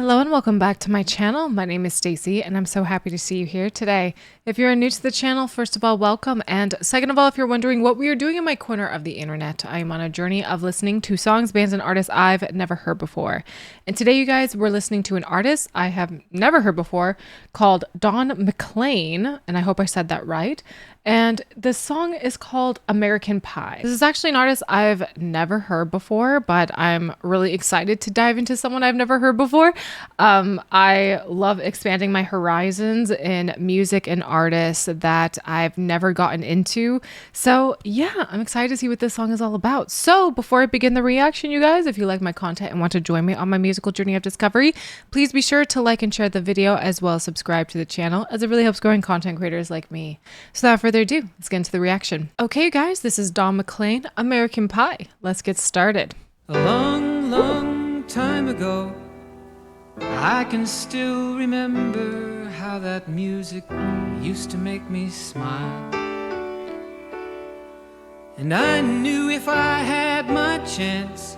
Hello and welcome back to my channel. My name is Stacy and I'm so happy to see you here today. If you're new to the channel, first of all, welcome. And second of all, if you're wondering what we are doing in my corner of the internet, I am on a journey of listening to songs, bands, and artists I've never heard before. And today, you guys, we're listening to an artist I have never heard before called Don McLean. And I hope I said that right. And this song is called American Pie. This is actually an artist I've never heard before, but I'm really excited to dive into someone I've never heard before. I love expanding my horizons in music and artists that I've never gotten into. So yeah, I'm excited to see what this song is all about. So before I begin the reaction, you guys, if you like my content and want to join me on my musical journey of discovery, please be sure to like and share the video as well as subscribe to the channel, as it really helps growing content creators like me. So without further ado, let's get into the reaction. Okay, you guys, this is Don McLean, American Pie. Let's get started. A long, long time ago, I can still remember how that music used to make me smile. And I knew if I had my chance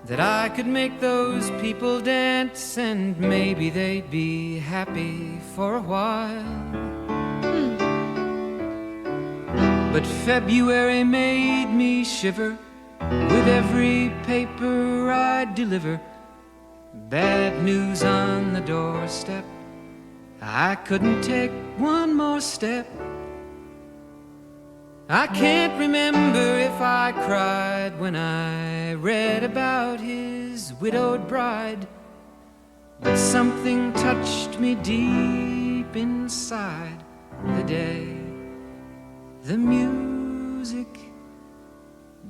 that I could make those people dance, and maybe they'd be happy for a while. But February made me shiver with every paper I deliver. Bad news on the doorstep, I couldn't take one more step. I can't remember if I cried when I read about his widowed bride, but something touched me deep inside the day the music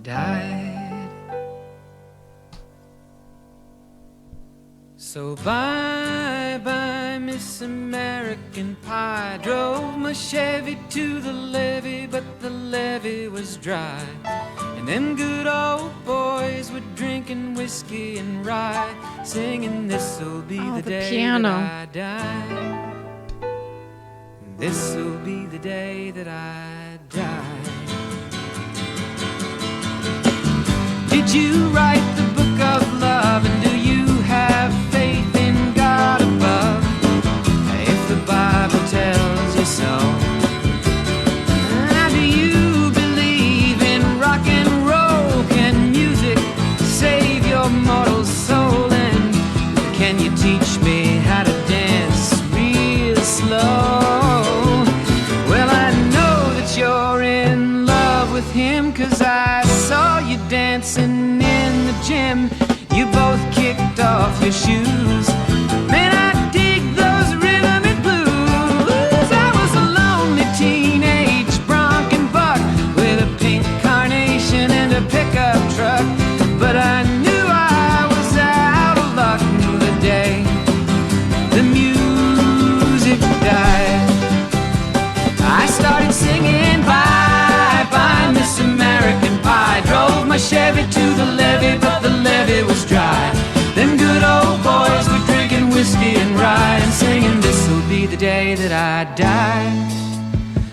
died. So bye-bye, Miss American Pie. Drove my Chevy to the levee, but the levee was dry. And them good old boys were drinking whiskey and rye, singing, this'll be the day piano. that I die. This'll be the day that I die. Did you write the book of love, and do you have faith in God above? If the Bible tells you so. Now, do you believe in rock and roll? Can music save your mortal soul? And can you teach me how to dance real slow? Well, I know that you're in love with him, 'cause I saw you dancing in the gym. You both kicked off your shoes. Man, I dig those rhythm and blues. I was a lonely teenage bronc and buck with a pink carnation and a pickup truck, but I knew I was out of luck the day the music died. I started singing bye-bye, Miss American Pie. Drove my Chevy to the levee, but the levee was dry. Them good old boys were drinking whiskey and rye, and singing, this'll be the day that I die.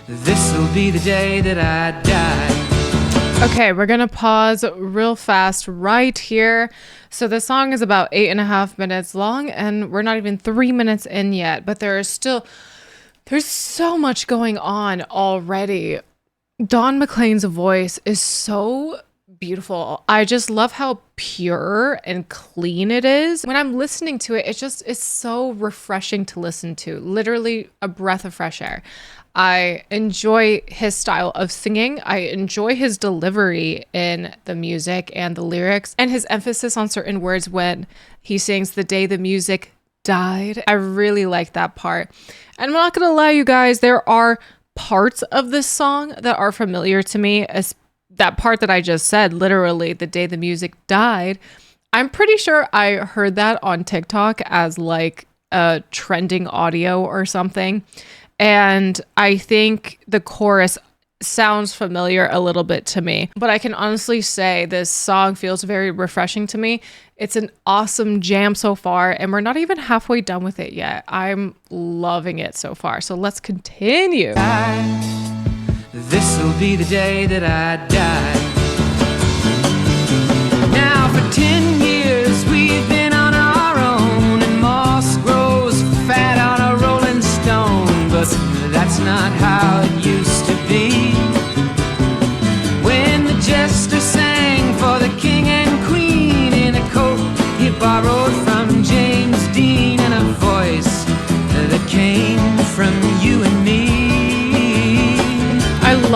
This'll be the day that I die. Okay, we're gonna pause real fast right here. So the song is about 8.5 minutes long, and we're not even 3 minutes in yet, but there's so much going on already. Don McLean's voice is so beautiful. I just love how pure and clean it is. When I'm listening to it, it's so refreshing to listen to. Literally a breath of fresh air. I enjoy his style of singing. I enjoy his delivery in the music and the lyrics, and his emphasis on certain words when he sings "the day the music died." I really like that part. And I'm not gonna lie, you guys, there are parts of this song that are familiar to me, as that part that I just said, literally "the day the music died." I'm pretty sure I heard that on TikTok as like a trending audio or something. And I think the chorus sounds familiar a little bit to me, but I can honestly say this song feels very refreshing to me. It's an awesome jam so far, and we're not even halfway done with it yet. I'm loving it so far. So let's continue. This'll be the day that I die. Now for 10 years we've been on our own, and more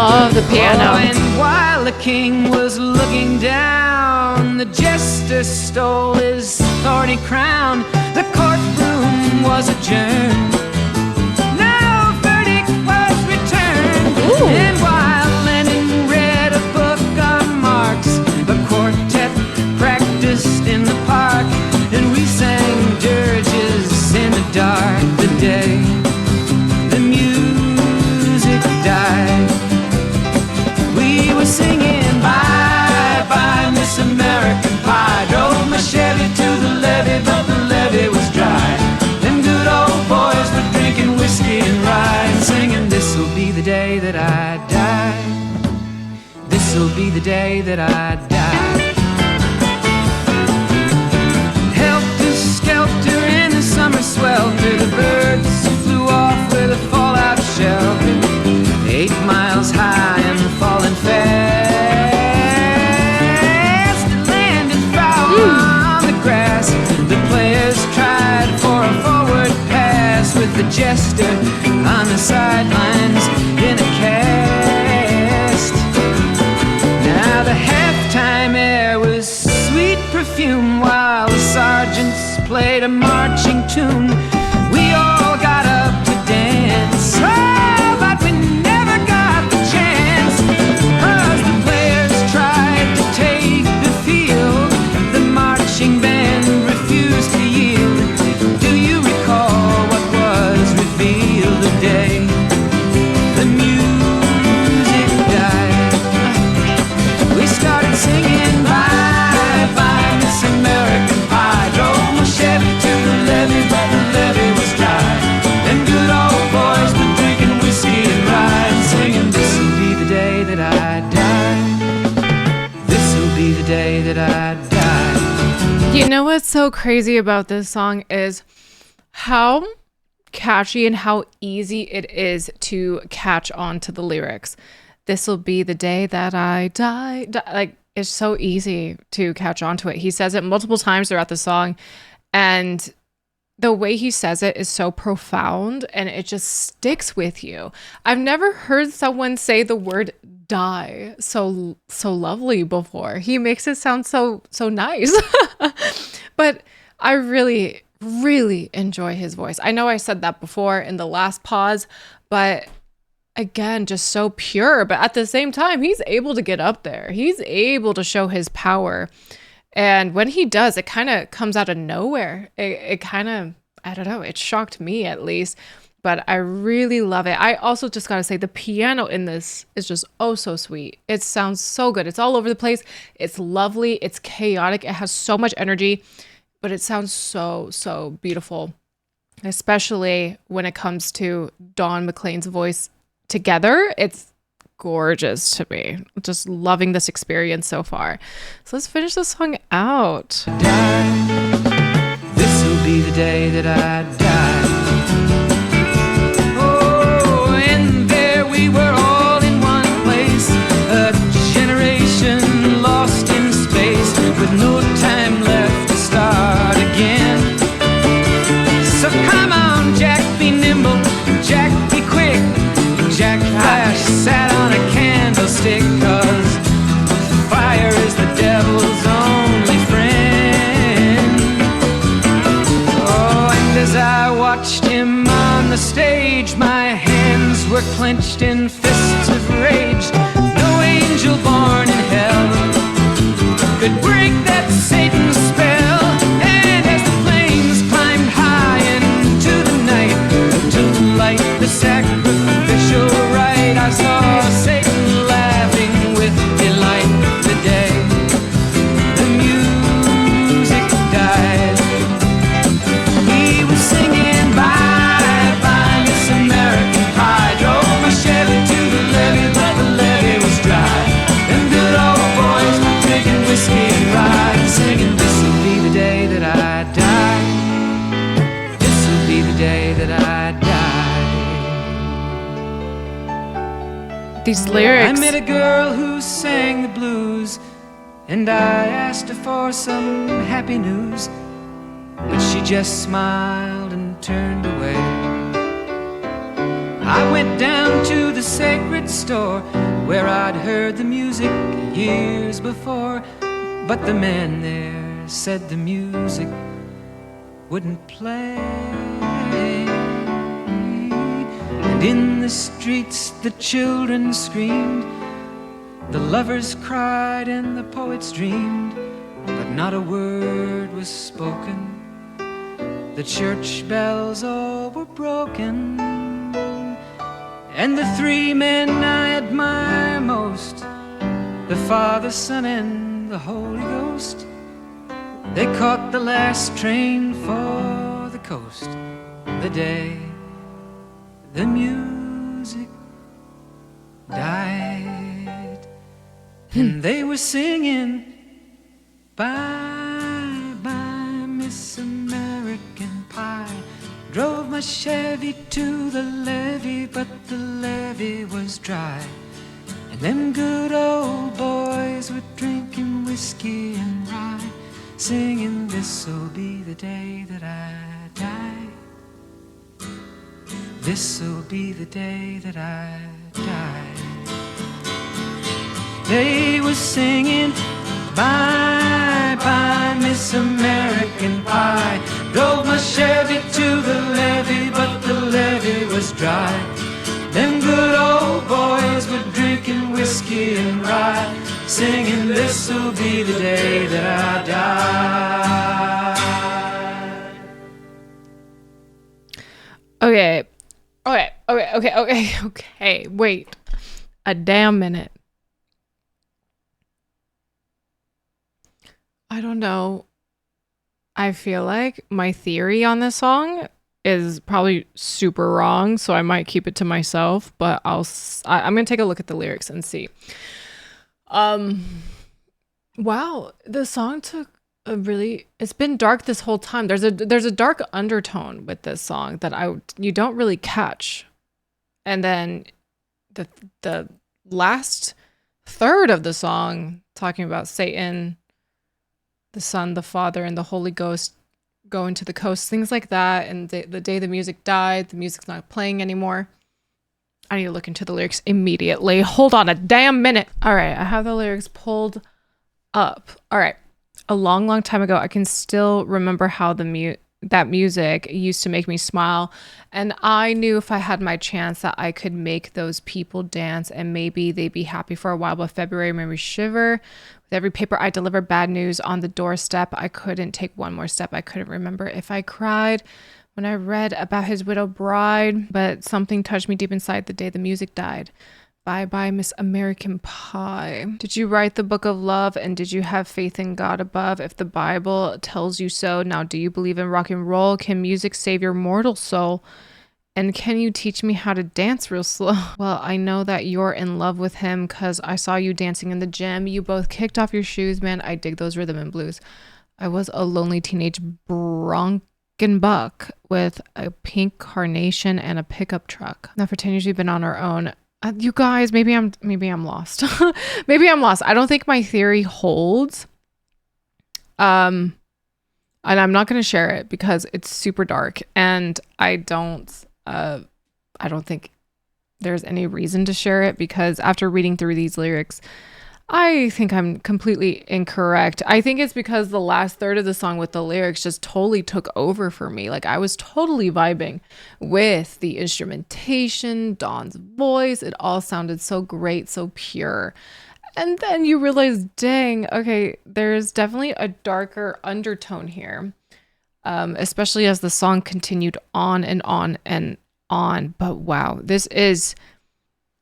love the Oh, piano. and while the king was looking down, the jester stole his thorny crown. The courtroom was adjourned. No verdict was returned. Ooh. And while Lenin read a book on Marx, the quartet practiced in the park, and we sang dirges in the dark. The day the music died, we were singing bye bye Miss American Pie. Drove my Chevy to the levee, but the levee was dry. Them good old boys were drinking whiskey and rye, and singing, this'll be the day that I die. This'll be the day that I die. Helter skelter in the summer swelter, the birds flew off with a fallout shelter. 8 miles high and falling fast. It landed foul on the grass. The players tried for a forward pass, with the jester on the sidelines in a cast. Now the halftime air was sweet perfume, while the sergeants played a marching tune. We all got up to dance, oh, but we never got the chance, 'cause the players tried to take the field. The marching band refused to yield. Do you recall what was revealed the day the music died? We started singing bye bye Miss American Pie. Drove my Chevy to the levee, but the levee was dry. Them good old boys were drinking whiskey and rye, and singing, this'll be the day that I die. This'll be the day that I die. You know what's so crazy about this song is how catchy and how easy it is to catch on to the lyrics. This'll be the day that I die. Like, it's so easy to catch on to it. He says it multiple times throughout the song, and the way he says it is so profound and it just sticks with you. I've never heard someone say the word die so lovely before. He makes it sound so nice. But I really enjoy his voice. I know I said that before in the last pause, but again, just so pure. But at the same time, he's able to get up there. He's able to show his power. And when he does, it kind of comes out of nowhere. It kind of, I don't know, it shocked me at least, but I really love it. I also just got to say the piano in this is just oh so sweet. It sounds so good. It's all over the place. It's lovely. It's chaotic. It has so much energy, but it sounds so beautiful, especially when it comes to Don McLean's voice together. It's gorgeous to me. Just loving this experience so far. So let's finish this song out. This will be the day that I die. Oh, and there we were all in one place, a generation lost in space, with no time left to start again. So come on, Jack, be nimble, Jack, be quick. Jack Flash sat on a candlestick, 'cause fire is the devil's only friend. Oh, and as I watched him on the stage, my hands were clenched in fists of rage. No angel born in hell could break that Satan's spell. And as the flames climbed high into the night to light the sacrificial rite, I saw Satan laughing with delight the day the music died. He was singing bye bye Miss American Pie. Drove my Chevy to the levee, but the levee was dry. Them good old boys were drinking whiskey and rye, and singing, this'll be the day that I die. This'll be the day that I die. These lyrics. I met a girl who sang the blues, and I asked her for some happy news, but she just smiled and turned away. I went down to the sacred store, where I'd heard the music years before, but the man there said the music wouldn't play. And in the streets the children screamed, the lovers cried and the poets dreamed, but not a word was spoken. The church bells all were broken, and the three men I admire most, the Father, Son, and the Holy Ghost, they caught the last train for the coast the day the music died. And they were singing, bye, bye, Miss American Pie. Drove my Chevy to the levee, but the levee was dry. And them good old boys were drinking whiskey and rye, singing, this'll be the day that I die. This'll be the day that I die. They were singing, bye, bye, Miss American Pie. Drove my Chevy to the levee, but the levee was dry. Them good old boys were drinking whiskey and rye, singing, this'll be the day that I die. Okay. Wait a damn minute. I don't know. I feel like my theory on this song is probably super wrong, so I might keep it to myself, but I'm going to take a look at the lyrics and see. Wow, the song took it's been dark this whole time. There's a dark undertone with this song that you don't really catch. And then the last third of the song, talking about Satan, the Son, the Father, and the Holy Ghost going to the coast, things like that. And the day the music died, the music's not playing anymore. I need to look into the lyrics immediately. Hold on a damn minute. All right, I have the lyrics pulled up. All right. A long, long time ago, I can still remember how that music used to make me smile. And I knew if I had my chance that I could make those people dance, and maybe they'd be happy for a while, but February made me shiver. With every paper I delivered bad news on the doorstep, I couldn't take one more step. I couldn't remember if I cried when I read about his widowed bride, but something touched me deep inside the day the music died. Bye bye, Miss American Pie. Did you write the book of love, and did you have faith in God above? If the Bible tells you so, now do you believe in rock and roll? Can music save your mortal soul? And can you teach me how to dance real slow? Well, I know that you're in love with him because I saw you dancing in the gym. You both kicked off your shoes, man. I dig those rhythm and blues. I was a lonely teenage bronkin buck with a pink carnation and a pickup truck. Now for 10 years we've been on our own. You guys, maybe I'm lost. Maybe I'm lost. I don't think my theory holds. And I'm not going to share it because it's super dark, and I don't think there's any reason to share it, because after reading through these lyrics, I think I'm completely incorrect. I think it's because the last third of the song with the lyrics just totally took over for me. Like, I was totally vibing with the instrumentation, Dawn's voice. It all sounded so great, so pure. And then you realize, dang, okay, there's definitely a darker undertone here, especially as the song continued on and on and on. But wow, this is...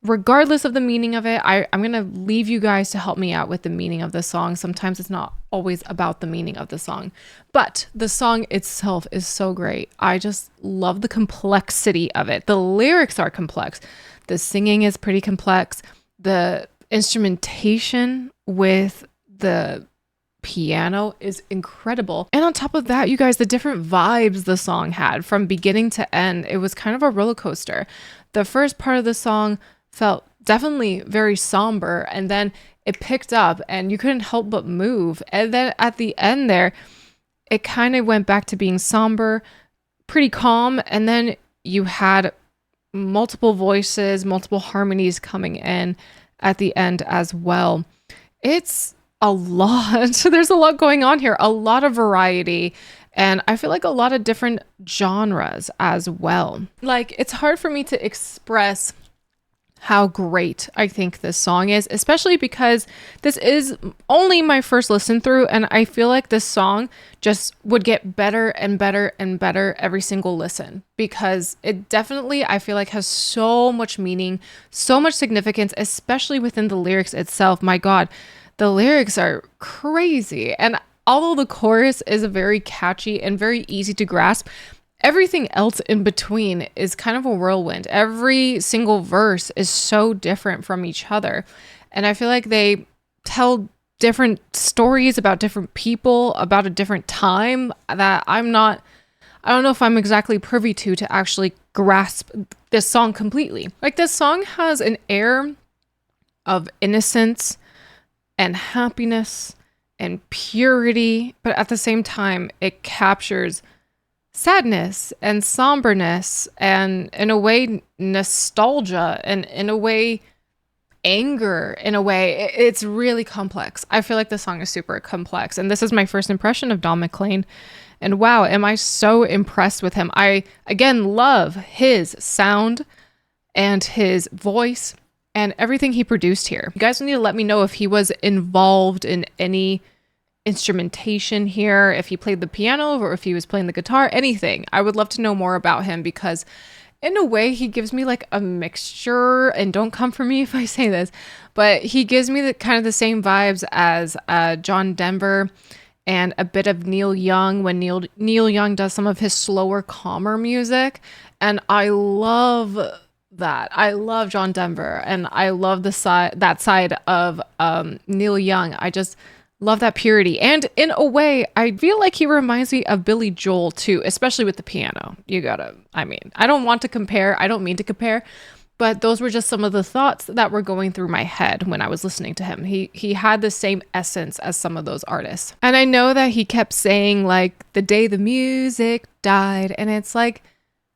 regardless of the meaning of it, I'm going to leave you guys to help me out with the meaning of the song. Sometimes it's not always about the meaning of the song, but the song itself is so great. I just love the complexity of it. The lyrics are complex. The singing is pretty complex. The instrumentation with the piano is incredible. And on top of that, you guys, the different vibes the song had from beginning to end, it was kind of a roller coaster. The first part of the song felt definitely very somber, and then it picked up and you couldn't help but move. And then at the end there, it kind of went back to being somber, pretty calm, and then you had multiple voices, multiple harmonies coming in at the end as well. It's a lot. There's a lot going on here, a lot of variety. And I feel like a lot of different genres as well. Like, it's hard for me to express how great I think this song is, especially because this is only my first listen through, and I feel like this song just would get better and better and better every single listen, because it definitely, I feel like, has so much meaning, so much significance, especially within the lyrics itself. My God, the lyrics are crazy. And although the chorus is very catchy and very easy to grasp, everything else in between is kind of a whirlwind. Every single verse is so different from each other. And I feel like they tell different stories about different people, about a different time that I don't know if I'm exactly privy to actually grasp this song completely. Like, this song has an air of innocence and happiness and purity, but at the same time, it captures sadness and somberness and, in a way, nostalgia, and in a way, anger. In a way, it's really complex. I feel like the song is super complex, and this is my first impression of Don McLean, and wow, am I so impressed with him. I again love his sound and his voice and everything he produced here. You guys need to let me know if he was involved in any instrumentation here, if he played the piano or if he was playing the guitar, anything. I would love to know more about him, because in a way he gives me like a mixture, and don't come for me if I say this, but he gives me the kind of the same vibes as John Denver and a bit of Neil Young, when Neil Young does some of his slower, calmer music. And I love that. I love John Denver, and I love that side of Neil Young. I just love that purity. And in a way, I feel like he reminds me of Billy Joel too, especially with the piano. I don't want to compare. I don't mean to compare, but those were just some of the thoughts that were going through my head when I was listening to him. He had the same essence as some of those artists. And I know that he kept saying, like, the day the music died. And it's like,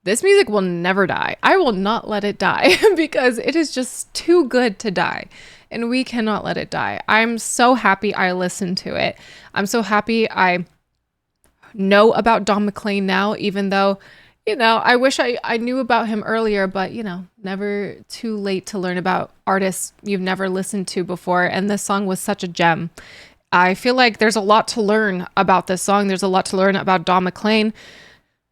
this music will never die. I will not let it die because it is just too good to die. And we cannot let it die. I'm so happy I listened to it. I'm so happy I know about Don McLean now, even though, I wish I knew about him earlier, but, never too late to learn about artists you've never listened to before. And this song was such a gem. I feel like there's a lot to learn about this song. There's a lot to learn about Don McLean.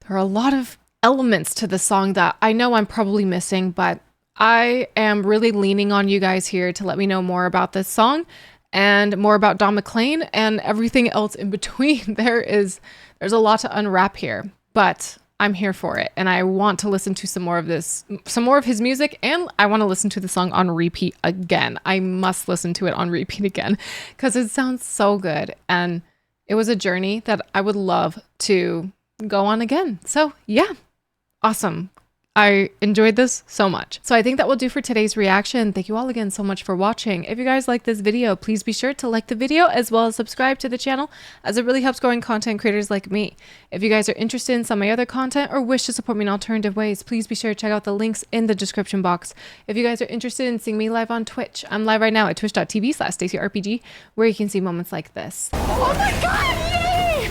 There are a lot of elements to the song that I know I'm probably missing, but I am really leaning on you guys here to let me know more about this song and more about Don McLean and everything else in between. There's a lot to unwrap here, but I'm here for it. And I want to listen to some more of his music, and I want to listen to the song on repeat again. I must listen to it on repeat again because it sounds so good. And it was a journey that I would love to go on again. So yeah, awesome. I enjoyed this so much. So I think that will do for today's reaction. Thank you all again so much for watching. If you guys like this video, please be sure to like the video as well as subscribe to the channel, as it really helps growing content creators like me. If you guys are interested in some of my other content or wish to support me in alternative ways, please be sure to check out the links in the description box. If you guys are interested in seeing me live on Twitch, I'm live right now at twitch.tv/StaceyRPG, where you can see moments like this. Oh my God, yay!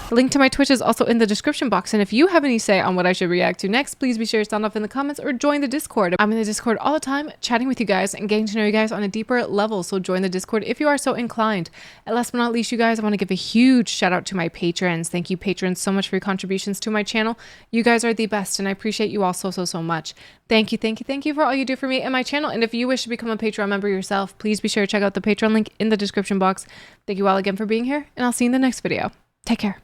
The link to my Twitch is also in the description box, and if you have any say on what I should react to next, please be sure to sound off in the comments or join the Discord. I'm in the Discord all the time, chatting with you guys and getting to know you guys on a deeper level, so join the Discord if you are so inclined. And last but not least, you guys, I want to give a huge shout out to my patrons. Thank you, patrons, so much for your contributions to my channel. You guys are the best, and I appreciate you all so much. Thank you for all you do for me and my channel. And if you wish to become a Patreon member yourself, please be sure to check out the Patreon link in the description box. Thank you all again for being here, and I'll see you in the next video. Take care.